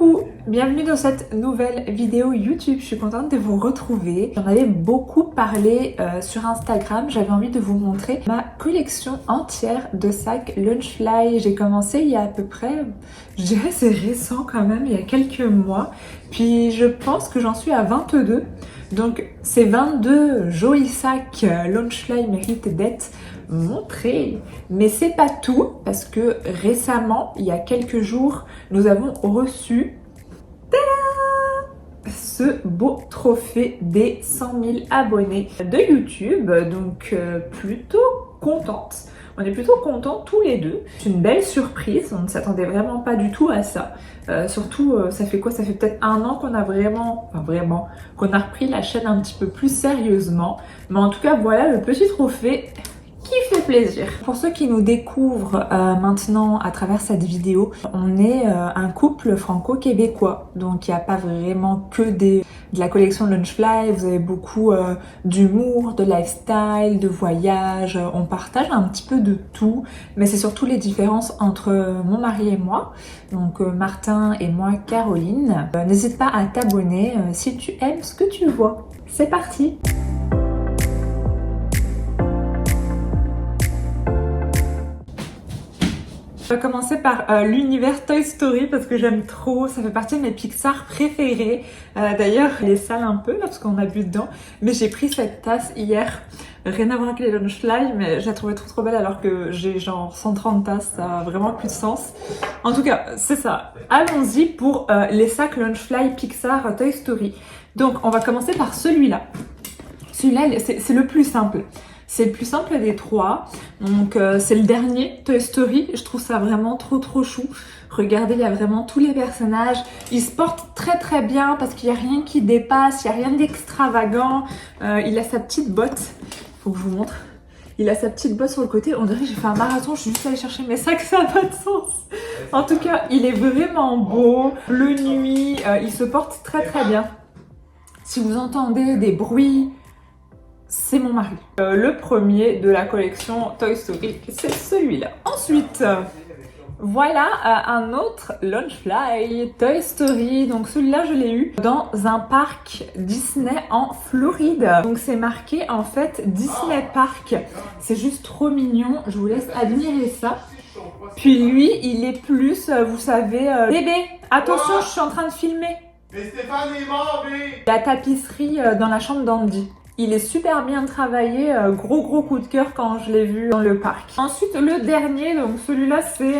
Coucou, bienvenue dans cette nouvelle vidéo YouTube, je suis contente de vous retrouver. J'en avais beaucoup parlé sur Instagram, j'avais envie de vous montrer ma collection entière de sacs Loungefly. J'ai commencé il y a à peu près, je dirais c'est récent quand même, il y a quelques mois. Puis je pense que j'en suis à 22. Donc ces 22 jolis sacs Loungefly méritent d'être montrés. Mais c'est pas tout, parce que récemment, il y a quelques jours, nous avons reçu ce beau trophée des 100 000 abonnés de YouTube. Donc plutôt contente. On est plutôt contents tous les deux. C'est une belle surprise, on ne s'attendait vraiment pas du tout à ça. Surtout, ça fait quoi? Ça fait peut-être un an qu'on a qu'on a repris la chaîne un petit peu plus sérieusement. Mais en tout cas, voilà le petit trophée qui fait plaisir. Pour ceux qui nous découvrent maintenant à travers cette vidéo, on est un couple franco-québécois. Donc il n'y a pas vraiment que de la collection Loungefly, vous avez beaucoup d'humour, de lifestyle, de voyage. On partage un petit peu de tout, mais c'est surtout les différences entre mon mari et moi. Donc Martin et moi, Caroline. N'hésite pas à t'abonner si tu aimes ce que tu vois. C'est parti! Je vais commencer par l'univers Toy Story parce que j'aime trop, ça fait partie de mes Pixar préférés. D'ailleurs, il est sale un peu là parce qu'on a bu dedans, mais j'ai pris cette tasse hier. Rien à voir avec les Loungefly, mais je la trouvais trop belle alors que j'ai genre 130 tasses, ça a vraiment plus de sens. En tout cas, c'est ça. Allons-y pour les sacs Loungefly Pixar Toy Story. Donc, on va commencer par celui-là. Celui-là, c'est le plus simple. C'est le plus simple des trois. Donc c'est le dernier Toy Story. Je trouve ça vraiment trop chou. Regardez, il y a vraiment tous les personnages. Ils se portent très bien parce qu'il n'y a rien qui dépasse, il n'y a rien d'extravagant. Il a sa petite botte. Faut que je vous montre. Il a sa petite botte sur le côté. On dirait que j'ai fait un marathon, je suis juste allée chercher mes sacs, ça n'a pas de sens. En tout cas, il est vraiment beau. Bleu nuit, il se porte très bien. Si vous entendez des bruits, c'est mon mari. Le premier de la collection Toy Story, c'est celui-là. Ensuite, voilà un autre Loungefly Toy Story. Donc celui-là, je l'ai eu dans un parc Disney en Floride. Donc c'est marqué en fait Disney Park. C'est juste trop mignon. Je vous laisse admirer ça. Puis lui, il est plus, vous savez, bébé, attention, je suis en train de filmer. Mais Stéphane est mort, mais... La tapisserie dans la chambre d'Andy. Il est super bien travaillé, gros coup de cœur quand je l'ai vu dans le parc. Ensuite, le dernier, donc celui-là, c'est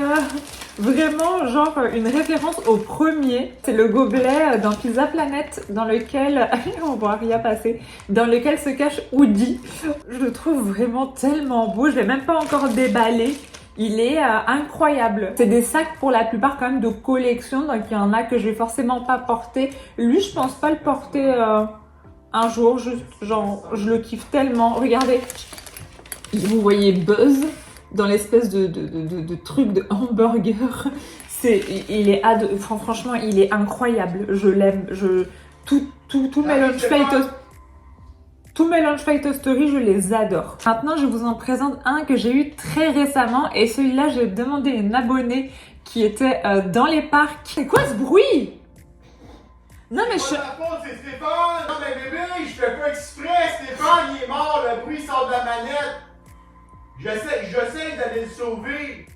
vraiment genre une référence au premier. C'est le gobelet dans Pizza Planet dans lequel, on voit rien passer, dans lequel se cache Woody. Je le trouve vraiment tellement beau, je l'ai même pas encore déballé. Il est incroyable. C'est des sacs pour la plupart quand même de collection, donc il y en a que je vais forcément pas porter. Lui, je pense pas le porter... un jour, juste, genre, je le kiffe tellement. Regardez, vous voyez Buzz dans l'espèce de truc de hamburger. Il est franchement, il est incroyable. Je l'aime. Tous mes Loungefly Toy Story, je les adore. Maintenant, je vous en présente un que j'ai eu très récemment. Et celui-là, j'ai demandé à une abonnée qui était dans les parcs. C'est quoi ce bruit? Non mais c'est Stéphane! Non mais bébé, je fais pas exprès, Stéphane il est mort, le bruit sort de la manette. J'essaie d'aller le sauver.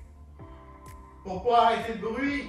Pour pas arrêter le bruit.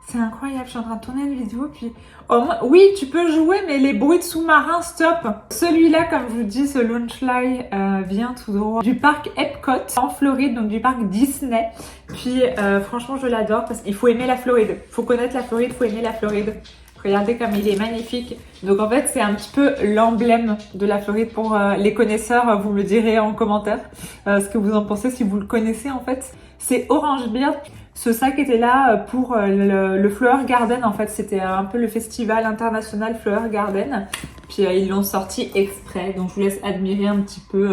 C'est incroyable, je suis en train de tourner une vidéo puis... Oh, oui, tu peux jouer mais les bruits de sous-marins, stop. Celui-là, comme je vous dis, ce Loungefly vient tout droit du parc Epcot en Floride, donc du parc Disney. Puis franchement, je l'adore parce qu'il faut aimer la Floride. Faut connaître la Floride, faut aimer la Floride. Regardez comme il est magnifique. Donc en fait, c'est un petit peu l'emblème de la Floride pour les connaisseurs. Vous me direz en commentaire ce que vous en pensez si vous le connaissez en fait. C'est Orange Beard. Ce sac était là pour le Flower Garden, en fait, c'était un peu le festival international Flower Garden. Puis ils l'ont sorti exprès, donc je vous laisse admirer un petit peu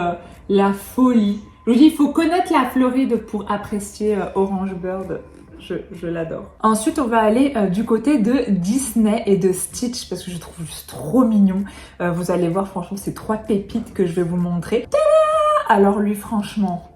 la folie. Je vous dis, il faut connaître la Floride pour apprécier Orange Bird. Je l'adore. Ensuite, on va aller du côté de Disney et de Stitch parce que je trouve juste trop mignon. Vous allez voir, franchement, ces trois pépites que je vais vous montrer. Tada! Alors lui, franchement...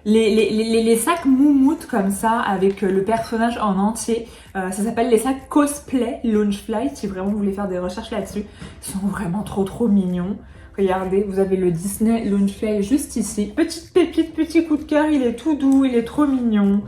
les sacs moumoutes comme ça avec le personnage en entier. Ça s'appelle les sacs cosplay Loungefly si vraiment vous voulez faire des recherches là-dessus. Ils sont vraiment trop mignons. Regardez, vous avez le Disney Loungefly juste ici. Petite pépite, petit coup de cœur, il est tout doux, il est trop mignon.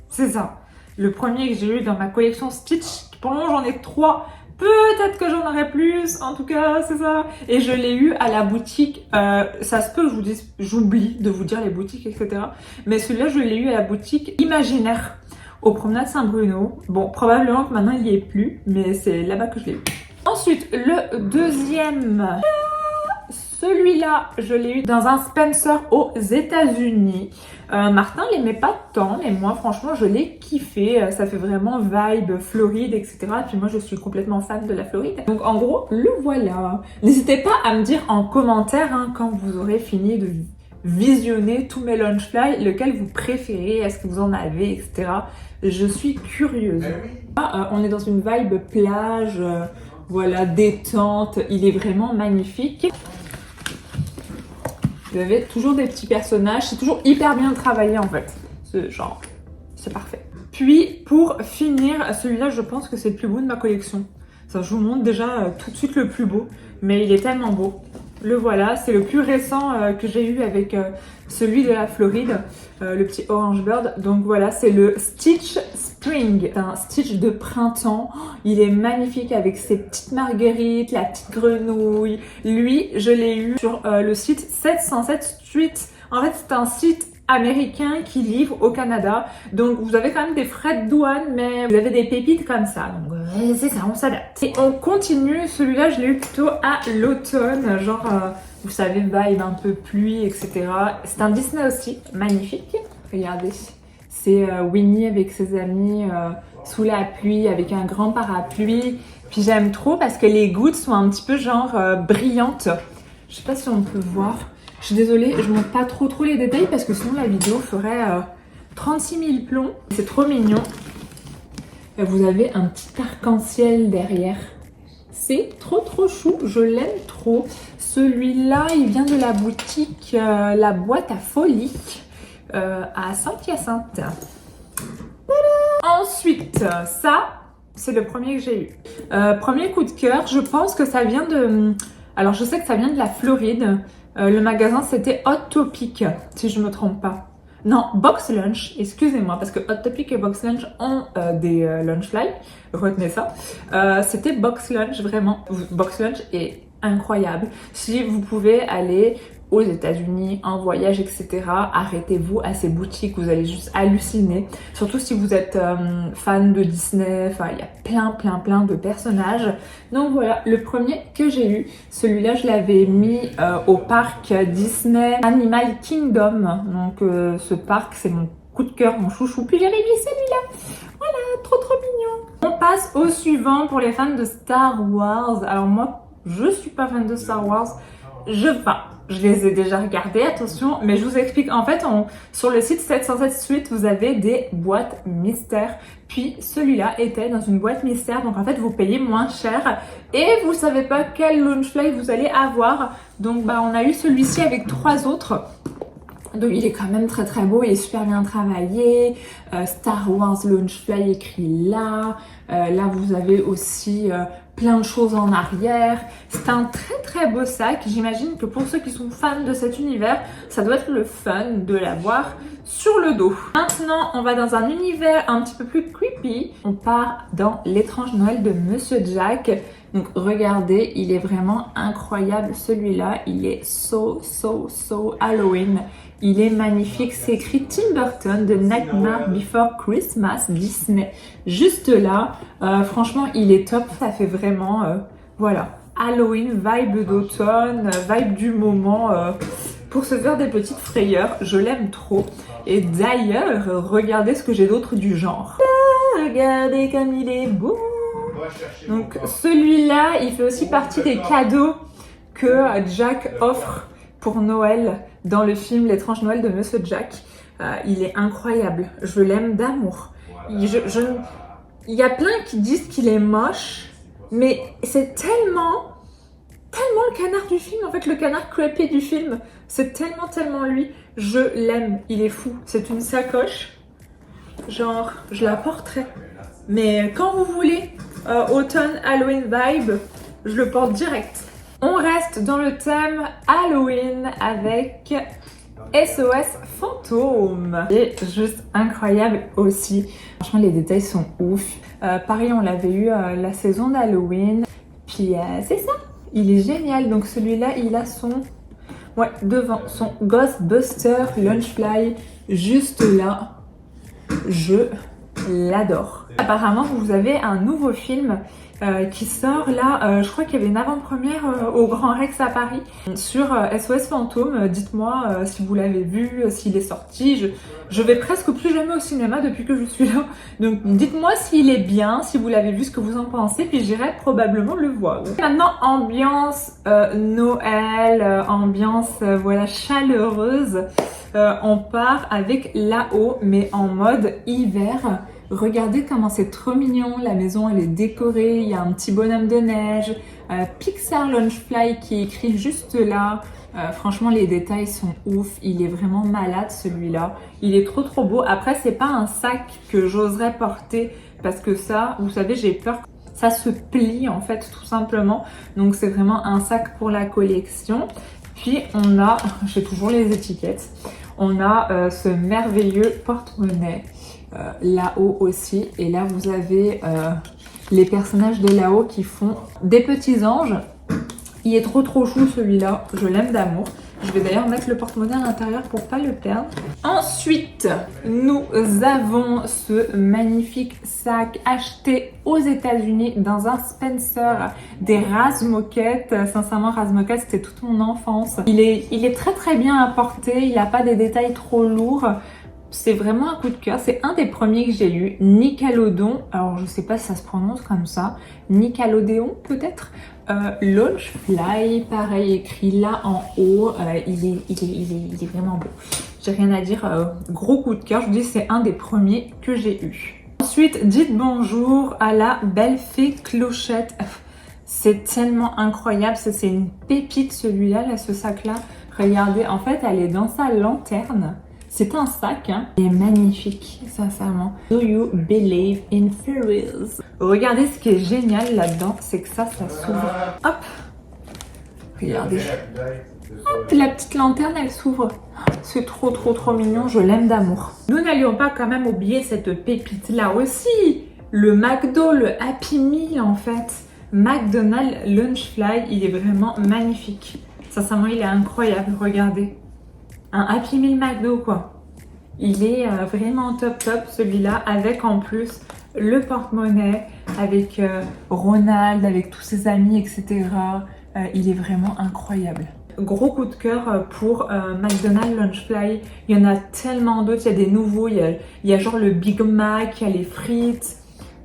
C'est ça. Le premier que j'ai eu dans ma collection Stitch. Pour le moment j'en ai 3. Peut-être que j'en aurai plus, en tout cas, c'est ça. Et je l'ai eu à la boutique, ça se peut que je vous dise, j'oublie de vous dire les boutiques, etc. Mais celui-là, je l'ai eu à la boutique Imaginaire, au Promenade Saint-Bruno. Bon, probablement que maintenant, il n'y est plus, mais c'est là-bas que je l'ai eu. Ensuite, le deuxième, celui-là, je l'ai eu dans un Spencer aux États-Unis. Martin l'aimait pas tant, mais moi franchement je l'ai kiffé. Ça fait vraiment vibe Floride, etc. Et puis moi je suis complètement fan de la Floride. Donc en gros, le voilà. N'hésitez pas à me dire en commentaire quand vous aurez fini de visionner tous mes Loungefly, lequel vous préférez, est-ce que vous en avez, etc. Je suis curieuse. On est dans une vibe plage, voilà, détente. Il est vraiment magnifique. Vous avez toujours des petits personnages, c'est toujours hyper bien travaillé en fait. Ce genre, c'est parfait. Puis pour finir, celui-là je pense que c'est le plus beau de ma collection. Ça, je vous montre déjà tout de suite le plus beau, mais il est tellement beau. Le voilà, c'est le plus récent que j'ai eu avec celui de la Floride, le petit Orange Bird. Donc voilà, c'est le Stitch Spring, un Stitch de printemps. Il est magnifique avec ses petites marguerites, la petite grenouille. Lui, je l'ai eu sur le site 707 Street. En fait, c'est un site américain qui livre au Canada. Donc vous avez quand même des frais de douane, mais vous avez des pépites comme ça. Donc c'est ça, on s'adapte. Et on continue, celui-là je l'ai eu plutôt à l'automne, genre vous savez, vibe un peu pluie, etc. C'est un Disney aussi, magnifique. Regardez, c'est Winnie avec ses amis sous la pluie avec un grand parapluie. Puis j'aime trop parce que les gouttes sont un petit peu genre brillantes. Je sais pas si on peut voir. Je suis désolée, je montre pas trop les détails parce que sinon la vidéo ferait 36 000 plombs. C'est trop mignon. Et vous avez un petit arc-en-ciel derrière. C'est trop chou, je l'aime trop. Celui-là, il vient de la boutique La Boîte à Folie à Saint-Hyacinthe. Ensuite, ça, c'est le premier que j'ai eu. Premier coup de cœur, je pense que ça vient de... Alors, je sais que ça vient de la Floride. Le magasin, c'était Hot Topic, si je me trompe pas. Non, Box Lunch, excusez-moi, parce que Hot Topic et Box Lunch ont des Loungefly, retenez ça. C'était Box Lunch, vraiment. Box Lunch est incroyable. Si vous pouvez aller aux États-Unis en voyage, etc., arrêtez-vous à ces boutiques, vous allez juste halluciner. Surtout si vous êtes fan de Disney, enfin il y a plein de personnages. Donc voilà, le premier que j'ai eu, celui-là je l'avais mis au parc Disney Animal Kingdom. Donc ce parc c'est mon coup de cœur, mon chouchou. Puis j'avais mis celui-là. Voilà, trop mignon. On passe au suivant pour les fans de Star Wars. Alors moi, je suis pas fan de Star Wars. Je les ai déjà regardés, attention, mais je vous explique. En fait, sur le site 707 Suite, vous avez des boîtes mystères. Puis celui-là était dans une boîte mystère. Donc en fait, vous payez moins cher et vous savez pas quel Loungefly vous allez avoir. Donc on a eu celui-ci avec 3 autres. Donc il est quand même très beau, il est super bien travaillé. Star Wars Loungefly écrit là. Là, vous avez aussi... plein de choses en arrière. C'est un très beau sac. J'imagine que pour ceux qui sont fans de cet univers, ça doit être le fun de l'avoir sur le dos. Maintenant, on va dans un univers un petit peu plus creepy. On part dans l'étrange Noël de Monsieur Jack. Donc regardez, il est vraiment incroyable celui-là. Il est so Halloween. Il est magnifique. C'est écrit Tim Burton de Nightmare Before Christmas Disney. Juste là, franchement, il est top. Ça fait vraiment, voilà, Halloween, vibe d'automne, vibe du moment. Pour se faire des petites frayeurs, je l'aime trop. Et d'ailleurs, regardez ce que j'ai d'autre du genre. Regardez comme il est beau. Donc celui-là, il fait aussi partie des cadeaux que Jack offre pour Noël dans le film L'étrange Noël de Monsieur Jack. Il est incroyable, je l'aime d'amour. Il y a plein qui disent qu'il est moche, mais c'est tellement tellement le canard du film, en fait, le canard creepy du film. C'est tellement lui. Je l'aime, il est fou. C'est une sacoche. Genre, je la porterai. Mais quand vous voulez, automne, Halloween vibe, je le porte direct. On reste dans le thème Halloween avec SOS Fantôme. C'est juste incroyable aussi. Franchement, les détails sont ouf. Pareil, on l'avait eu la saison d'Halloween. Puis c'est ça, il est génial. Donc celui-là, il a son... Ouais, devant, son Ghostbuster Lunchfly, juste là. Je l'adore. Apparemment, vous avez un nouveau film qui sort là, je crois qu'il y avait une avant-première au Grand Rex à Paris sur SOS Fantôme. Dites-moi si vous l'avez vu, s'il est sorti. Je vais presque plus jamais au cinéma depuis que je suis là. Donc dites-moi s'il est bien, si vous l'avez vu, ce que vous en pensez, puis j'irai probablement le voir. Maintenant, ambiance Noël, ambiance voilà chaleureuse. On part avec là-haut, mais en mode hiver. Regardez comment c'est trop mignon, la maison elle est décorée, il y a un petit bonhomme de neige, Pixar Lunchfly qui est écrit juste là. Franchement les détails sont ouf, il est vraiment malade celui-là, il est trop beau. Après c'est pas un sac que j'oserais porter parce que ça, vous savez, j'ai peur que ça se plie en fait tout simplement. Donc c'est vraiment un sac pour la collection. Puis on a, j'ai toujours les étiquettes, on a ce merveilleux porte-monnaie. Là-haut aussi, et là vous avez les personnages de là-haut qui font des petits anges. Il est trop chou celui-là, je l'aime d'amour. Je vais d'ailleurs mettre le porte-monnaie à l'intérieur pour pas le perdre. Ensuite, nous avons ce magnifique sac acheté aux États-Unis dans un Spencer des Razmoket. Sincèrement, Razmoket, c'était toute mon enfance. Il est très bien à porter, il n'a pas des détails trop lourds. C'est vraiment un coup de cœur, c'est un des premiers que j'ai eu, Nickelodeon, alors je sais pas si ça se prononce comme ça, Nickelodeon peut-être, Lunchfly, pareil écrit là en haut, il est vraiment beau, j'ai rien à dire, gros coup de cœur, je vous dis c'est un des premiers que j'ai eu. Ensuite, dites bonjour à la belle fée Clochette, c'est tellement incroyable, c'est une pépite celui-là, là, ce sac-là, regardez, en fait elle est dans sa lanterne. C'est un sac, hein. Il est magnifique, sincèrement. Do you believe in fairies? Regardez ce qui est génial là-dedans, c'est que ça s'ouvre. Hop! Regardez. Hop, la petite lanterne, elle s'ouvre. C'est trop mignon, je l'aime d'amour. Nous n'allions pas quand même oublier cette pépite-là aussi. Le McDo, le Happy Meal en fait. McDonald's Lunchfly, il est vraiment magnifique. Sincèrement, il est incroyable, regardez. Un Happy Meal McDo quoi. Il est vraiment top celui-là, avec en plus le porte-monnaie, avec Ronald, avec tous ses amis, etc. Il est vraiment incroyable. Gros coup de cœur pour McDonald's Lunchfly. Il y en a tellement d'autres, il y a des nouveaux, il y a genre le Big Mac, il y a les frites.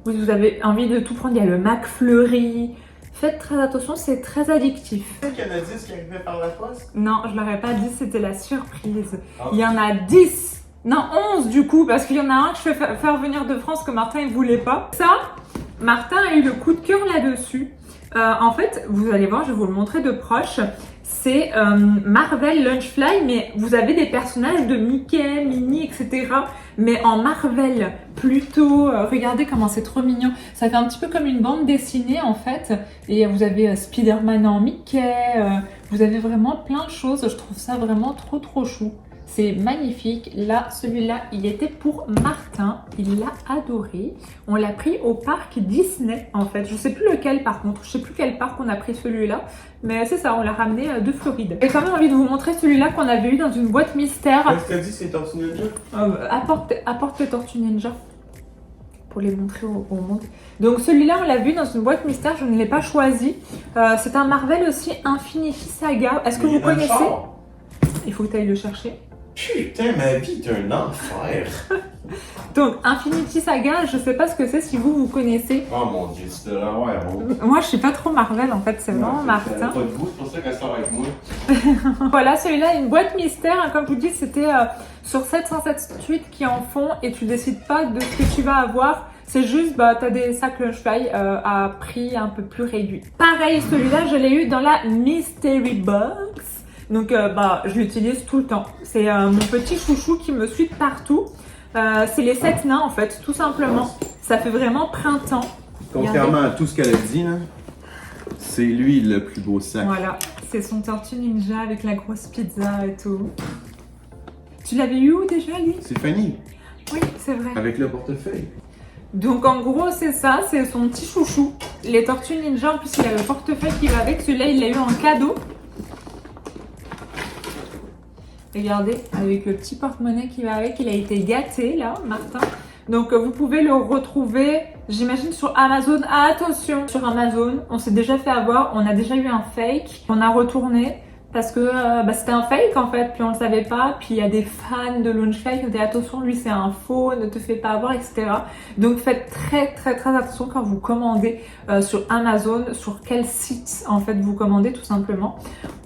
Vous avez envie de tout prendre, il y a le McFlurry. Faites très attention, c'est très addictif. Tu sais qu'il y en a 10 qui arrivaient par la poste? Non, je l'aurais pas dit, c'était la surprise. Il y en a 10, non 11 du coup, parce qu'il y en a un que je fais faire venir de France que Martin il voulait pas. Ça, Martin a eu le coup de cœur là-dessus. En fait, vous allez voir, je vais vous le montrer de proche. C'est Marvel Lunchfly, mais vous avez des personnages de Mickey, Minnie, etc. Mais en Marvel, plutôt, regardez comment c'est trop mignon. Ça fait un petit peu comme une bande dessinée en fait. Et vous avez Spider-Man en Mickey, vous avez vraiment plein de choses. Je trouve ça vraiment trop chou. C'est magnifique. Là, celui-là, il était pour Martin. Il l'a adoré. On l'a pris au parc Disney, en fait. Je sais plus lequel, par contre. Je sais plus quel parc on a pris celui-là. Mais c'est ça, on l'a ramené de Floride. J'ai quand même envie de vous montrer celui-là qu'on avait eu dans une boîte mystère. Qu'est-ce que t'as dit, c'est Tortue Ninja? Apporte les Tortues Ninja. Pour les montrer au monde. Donc celui-là, on l'a vu dans une boîte mystère. Je ne l'ai pas choisi. C'est un Marvel aussi, Infinity Saga. Est-ce que vous connaissez? Il faut que tu ailles le chercher. Putain, ma vie est un enfer. Donc, Infinity Saga, je sais pas ce que c'est si vous connaissez. Oh mon dieu, c'est de la ouais, Moi, je suis pas trop Marvel en fait, c'est vraiment Martin. Elle a pas de goût, c'est pour ça qu'elle sort avec moi. Voilà, celui-là, une boîte mystère. Hein, comme je vous dis, c'était sur 707 Street qui en font et tu décides pas de ce que tu vas avoir. C'est juste, bah, t'as des sacs Lunchfly à prix un peu plus réduit. Pareil, celui-là, je l'ai eu dans la Mystery Box. Donc, bah, je l'utilise tout le temps. C'est mon petit chouchou qui me suit partout. C'est les 7 nains, en fait, tout simplement. Ça fait vraiment printemps. Contrairement à tout ce qu'elle a dit, là, c'est lui le plus beau sac. Voilà, c'est son Tortue Ninja avec la grosse pizza et tout. Tu l'avais eu où déjà, lui? C'est Fanny, Oui, c'est vrai. avec le portefeuille. Donc en gros c'est ça, c'est son petit chouchou. Les Tortues Ninja, en plus il a le portefeuille qui va avec, celui-là il l'a eu en cadeau. Regardez, avec le petit porte-monnaie qui va avec, il a été gâté là, Martin. Donc vous pouvez le retrouver, j'imagine sur Amazon. Ah, attention, sur Amazon, on s'est déjà fait avoir, on a déjà eu un fake, on a retourné. Parce que bah, c'était un fake en fait, puis on le savait pas, puis il y a des fans de Lunchfly qui ont dit attention, lui c'est un faux, ne te fais pas avoir, etc. Donc faites très attention quand vous commandez sur Amazon, sur quel site en fait vous commandez tout simplement.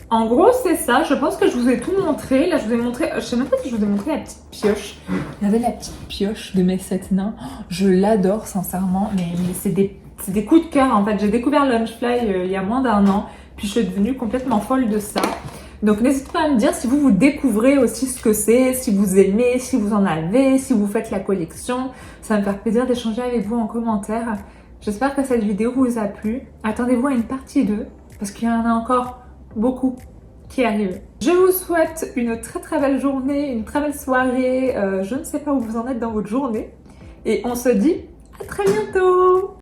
En gros c'est ça, je pense que je vous ai tout montré. Là je vous ai montré, je sais même pas si je vous ai montré la petite pioche. Regardez la petite pioche de mes 7 nains, je l'adore sincèrement, mais c'est des coups de cœur en fait. J'ai découvert Lunchfly il y a moins d'1 an. Puis je suis devenue complètement folle de ça. Donc n'hésitez pas à me dire si vous découvrez aussi ce que c'est, si vous aimez, si vous en avez, si vous faites la collection. Ça va me faire plaisir d'échanger avec vous en commentaire. J'espère que cette vidéo vous a plu. Attendez-vous à une partie 2 parce qu'il y en a encore beaucoup qui arrivent. Je vous souhaite une très belle journée, une très belle soirée. Je ne sais pas où vous en êtes dans votre journée. Et on se dit à très bientôt!